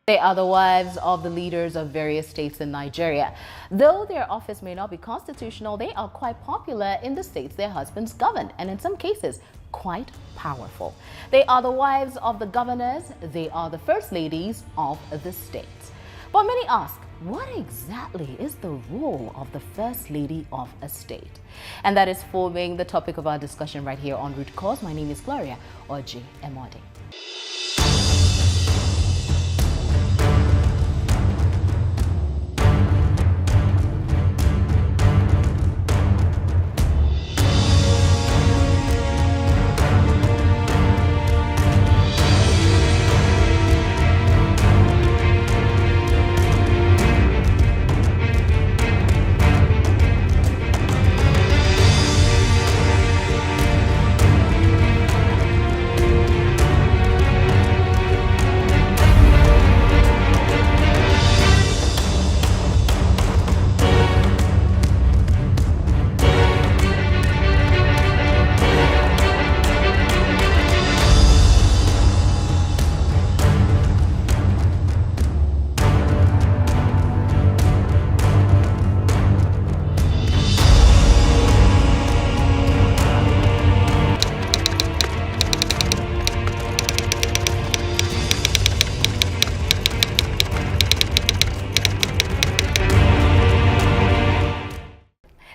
They are the wives of the leaders of various states in Nigeria. Though their office may not be constitutional, they are quite popular in the states their husbands govern, and in some cases, quite powerful. They are the wives of the governors, they are the first ladies of the states. But many ask, what exactly is the role of the first lady of a state? And that is forming the topic of our discussion right here on Root Cause. My name is Gloria Oji Emode.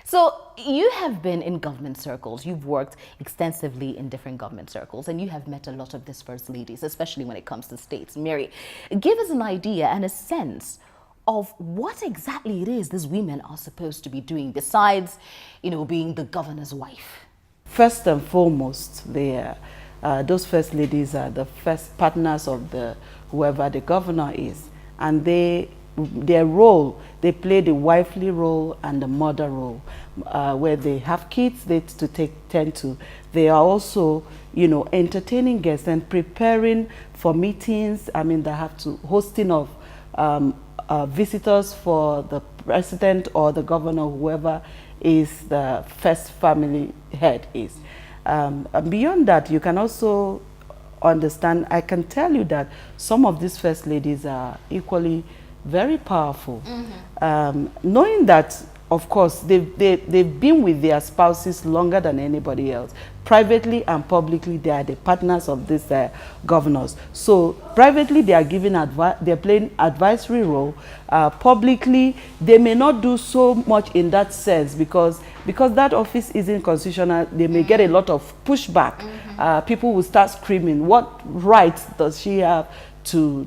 So you have been in government circles, you've worked extensively in different government circles, and you have met a lot of these first ladies, especially when it comes to states. Mary, give us an idea and a sense of what exactly it is these women are supposed to be doing besides, being the governor's wife. First and foremost, those first ladies are the first partners of whoever the governor is, and their role, they play the wifely role and the mother role. Where they have kids they to tend to. They are also, entertaining guests and preparing for meetings. I mean, they have to hosting of visitors for the president or the governor, whoever is the first family head is. And beyond that, you can also understand, I can tell you that some of these first ladies are equally very powerful. Knowing that, of course, they've been with their spouses longer than anybody else. Privately and publicly, they are the partners of these governors. So privately, they are giving advice, they're playing advisory role. Publicly, they may not do so much in that sense because that office isn't constitutional. They may get a lot of pushback. People will start screaming, what right does she have to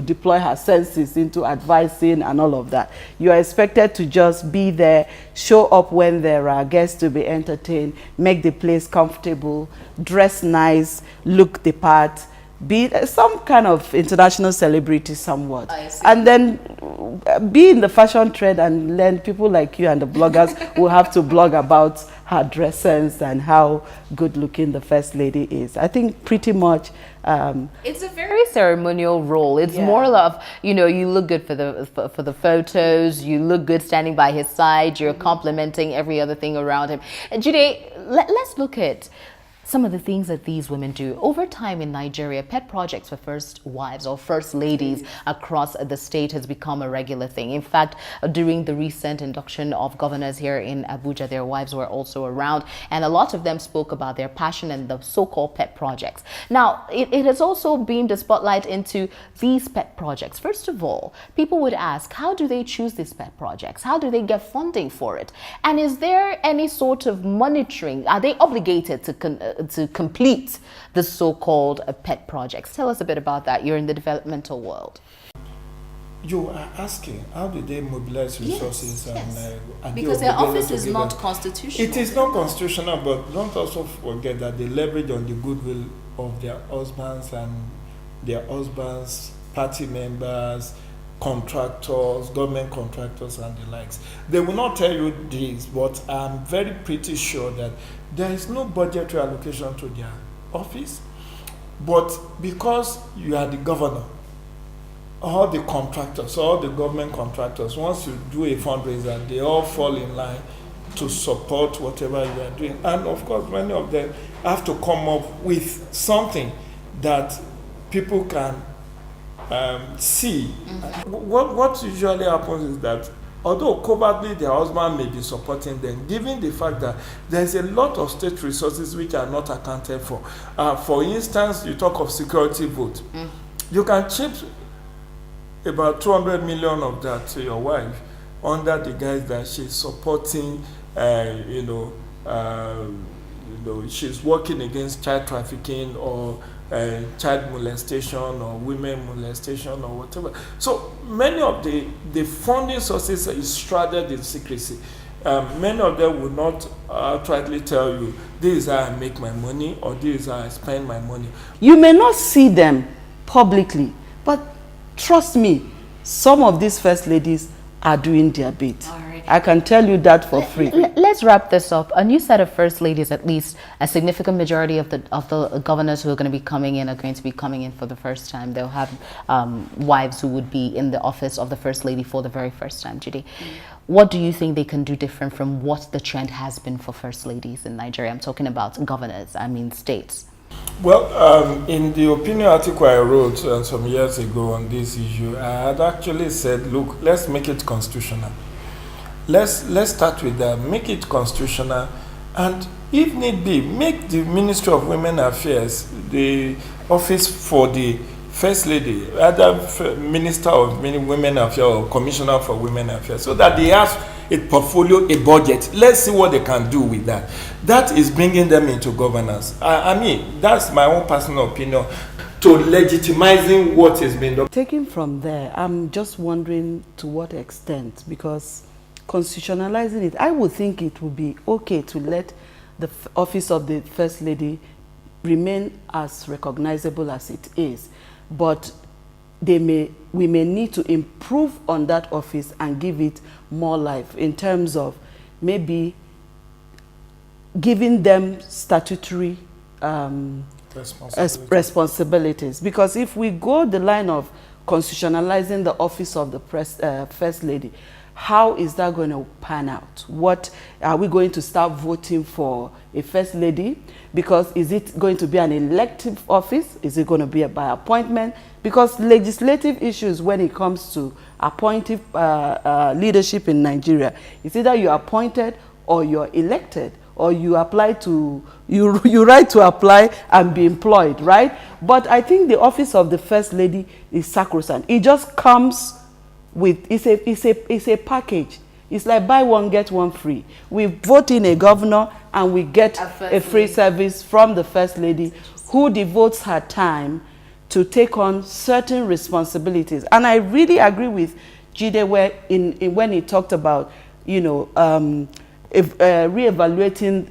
deploy her senses into advising and all of that? You are expected to just be there, show up when there are guests to be entertained, make the place comfortable, dress nice, look the part, be some kind of international celebrity somewhat. And then be in the fashion trend and learn. People like you and the bloggers will have to blog about her dress sense and how good looking the first lady is. I think pretty much it's a very ceremonial role. It's more of, you look good for the photos, you look good standing by his side, you're complimenting every other thing around him. Jude, let's look at some of the things that these women do. Over time in Nigeria, pet projects for first wives or first ladies across the state has become a regular thing. In fact, during the recent induction of governors here in Abuja, their wives were also around, and a lot of them spoke about their passion and the so-called pet projects. Now, it has also beamed the spotlight into these pet projects. First of all, people would ask, how do they choose these pet projects? How do they get funding for it? And is there any sort of monitoring? Are they obligated to complete the so-called pet projects? Tell us a bit about that. You're in the developmental world. You are asking, how do they mobilize resources? And because their office is not constitutional. It is not constitutional, but don't also forget that they leverage on the goodwill of their husbands and their husbands' party members, contractors, government contractors and the likes. They will not tell you this, but I'm very pretty sure that there is no budgetary allocation to their office. But because you are the governor, all the contractors, all the government contractors, once you do a fundraiser, they all fall in line to support whatever you are doing. And of course, many of them have to come up with something that people can see, what usually happens is that although covertly their husband may be supporting them, given the fact that there's a lot of state resources which are not accounted for. For instance, you talk of security vote. You can chip about 200 million of that to your wife under the guise that she's supporting, she's working against child trafficking or child molestation or women molestation or whatever. So many of the funding sources is shrouded in secrecy. Many of them will not outrightly tell you, this is how I make my money or this is how I spend my money. You may not see them publicly, but trust me, some of these first ladies are doing their bit. Right. I can tell you that for free. Let's wrap this up. A new set of first ladies, at least a significant majority of the governors who are going to be coming in are going to be coming in for the first time. They'll have wives who would be in the office of the first lady for the very first time. Judy, what do you think they can do different from what the trend has been for first ladies in Nigeria? I'm talking about governors, I mean states. Well, in the opinion article I wrote some years ago on this issue, I had actually said, look, let's make it constitutional. Let's start with that. Make it constitutional, and if need be, make the Ministry of Women Affairs the office for the First Lady, either Minister of Women Affairs or Commissioner for Women Affairs, so that they have a portfolio, a budget. Let's see what they can do with that. That is bringing them into governance. I mean, that's my own personal opinion to legitimizing what is being done. Taking from there, I'm just wondering to what extent, because constitutionalizing it, I would think it would be okay to let the office of the First Lady remain as recognizable as it is, but we may need to improve on that office and give it more life in terms of maybe giving them statutory responsibilities. Because if we go the line of constitutionalizing the office of the First Lady, how is that going to pan out? What are we going to start voting for a First Lady? Because is it going to be an elective office? Is it going to be by appointment? Because legislative issues when it comes to appointive leadership in Nigeria, it's either you're appointed or you're elected, or you apply to, you right to apply and be employed, right? But I think the office of the First Lady is sacrosanct. It just comes with, it's a package. It's like buy one, get one free. We vote in a governor and we get a free service from the First Lady who devotes her time to take on certain responsibilities. And I really agree with Jide when he talked about, reevaluating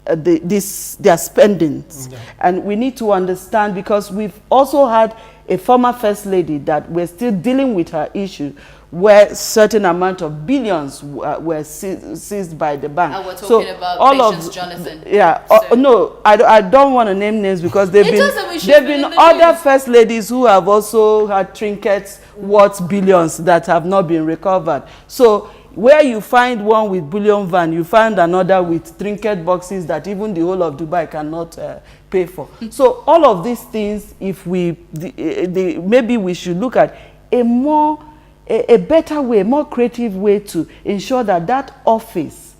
their spendings. Yeah. And we need to understand, because we've also had a former First Lady that we're still dealing with her issue, where certain amount of billions were seized by the bank. And we're talking about Patience Jonathan. Yeah. So. No, I don't want to name names, because there have been other First Ladies who have also had trinkets worth billions that have not been recovered. So where you find one with bullion van, you find another with trinket boxes that even the whole of Dubai cannot pay for. So all of these things, if maybe we should look at a better way, more creative way to ensure that that office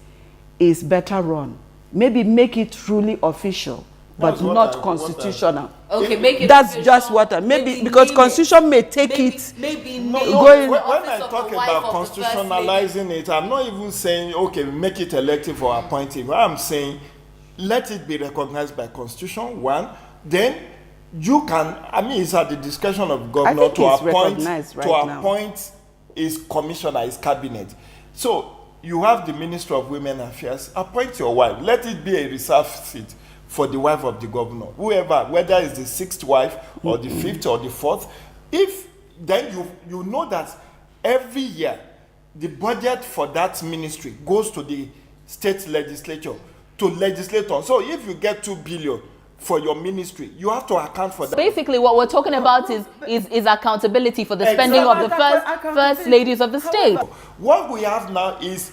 is better run. Maybe make it truly official, but not constitutional. Okay, make it. That's just what I maybe because constitution may take it. Maybe when I talk about constitutionalizing it, I'm not even saying okay, make it elective or appointive. I'm saying let it be recognized by constitution. One, then you can. I mean, it's at the discretion of governor to appoint his commissioner, his cabinet. So you have the Minister of Women Affairs. Appoint your wife. Let it be a reserved seat for the wife of the governor, whoever, whether it's the sixth wife or the fifth or the fourth. If then you know that every year the budget for that ministry goes to the state legislature to legislate on. So if you get 2 billion for your ministry, you have to account for that. Basically, what we're talking about is accountability for the spending of the first ladies of the state. What we have now is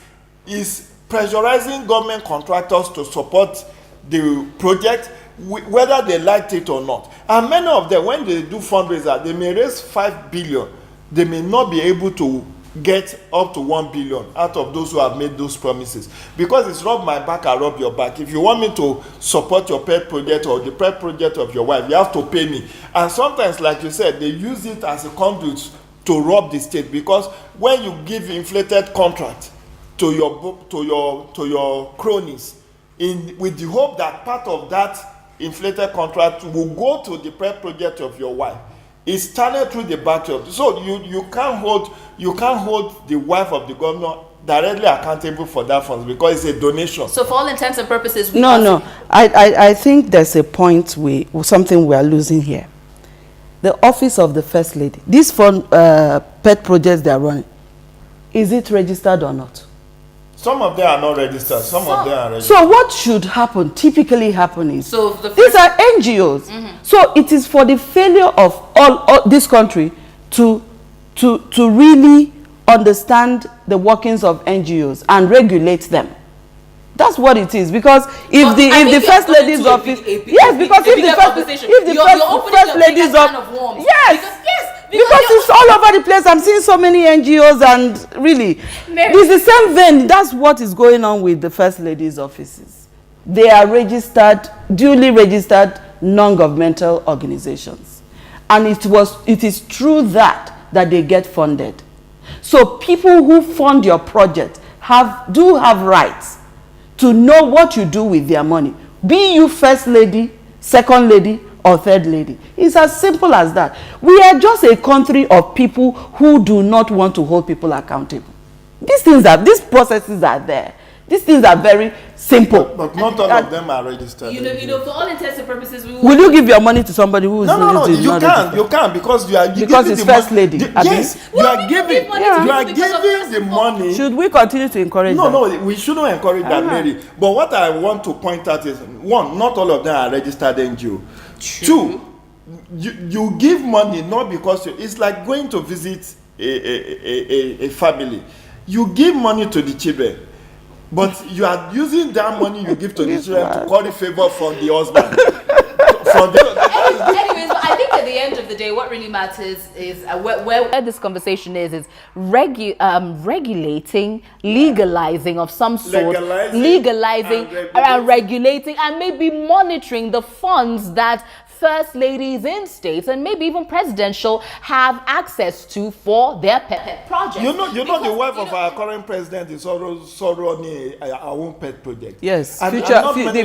pressurizing government contractors to support the project, whether they liked it or not. And many of them, when they do fundraiser, they may raise 5 billion. They may not be able to get up to 1 billion out of those who have made those promises, because it's rub my back, I rub your back. If you want me to support your pet project or the pet project of your wife, you have to pay me. And sometimes, like you said, they use it as a conduit to rob the state, because when you give inflated contract to your cronies with the hope that part of that inflated contract will go to the pet project of your wife, it's tunneled through the back door. So you can't hold the wife of the governor directly accountable for that funds, because it's a donation. So for all intents and purposes, I think there's a point something we are losing here. The office of the First Lady, these pet projects they are running, is it registered or not? Some of them are not registered. Some of them are registered. So what should happen, typically happen is, so these are NGOs. So it is for the failure of all this country to really understand the workings of NGOs and regulate them. That's what it is. Because if the First Lady's office, yes, because if the First Lady's office, yes. Because it's all over the place. I'm seeing so many NGOs, and really, it's the same vein. That's what is going on with the First Lady's offices. They are registered, duly registered, non-governmental organizations. And it is true that they get funded. So people who fund your project do have rights to know what you do with their money. Be you First Lady, Second Lady, or Third Lady. It's as simple as that. We are just a country of people who do not want to hold people accountable. These processes are there. These things are very simple. But not all of them are registered. You know, for all intents and purposes, will you give your money to somebody who is no, you can't, because you are because it's First Lady. Yes, you are giving the money. Should we continue to encourage that? No, we shouldn't encourage that, Mary. But what I want to point out is, one, not all of them are registered NGO. True. Two, you give money not because it's like going to visit a family. You give money to the children, but you are using that money you give to the children to curry favor from the husband. Anyways, but I think at the end of the day, what really matters is where this conversation is regulating, legalizing of some sort, legalizing and regulating, and maybe monitoring the funds that First Ladies in states and maybe even presidential have access to for their pet projects. You know, the wife of our current president is also running our own pet project. Yes, and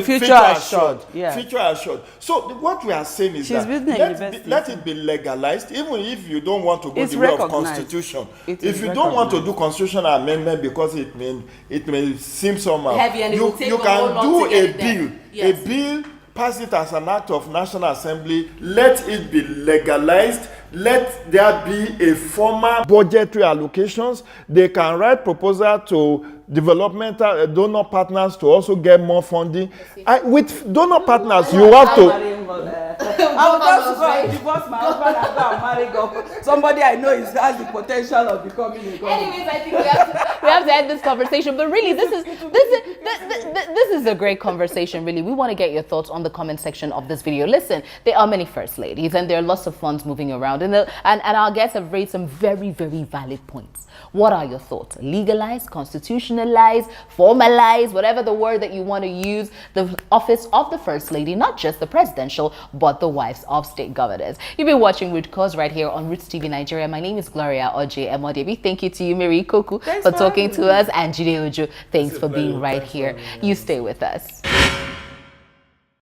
future assured. Yeah. Future assured. So what we are saying is let it be legalized, even if you don't want to go the way of constitution. If you don't want to do constitutional amendment because it may seem somehow, you can do a bill. Yes. A bill. Pass it as an act of National Assembly, let it be legalized, let there be a formal budgetary allocations. They can write proposal to developmental donor partners to also get more funding. With donor partners, you have to... I will just go and divorce my husband and go and marry somebody I know has the potential of becoming a governor. Anyways, I think we have to end this conversation. But really, this is a great conversation. Really, we want to get your thoughts on the comment section of this video. Listen, there are many First Ladies, and there are lots of funds moving around, and our guests have raised some very, very valid points. What are your thoughts? Legalize, constitutionalize, formalize, whatever the word that you want to use, the office of the First Lady, not just the presidential, but the wives of state governors. You've been watching Root Cause right here on Rootstv Nigeria. My name is Gloria Oje Emodebi. Thank you to you, Mary Koku, for talking to us, and Jide Ojo, thanks for being right here. You stay with us.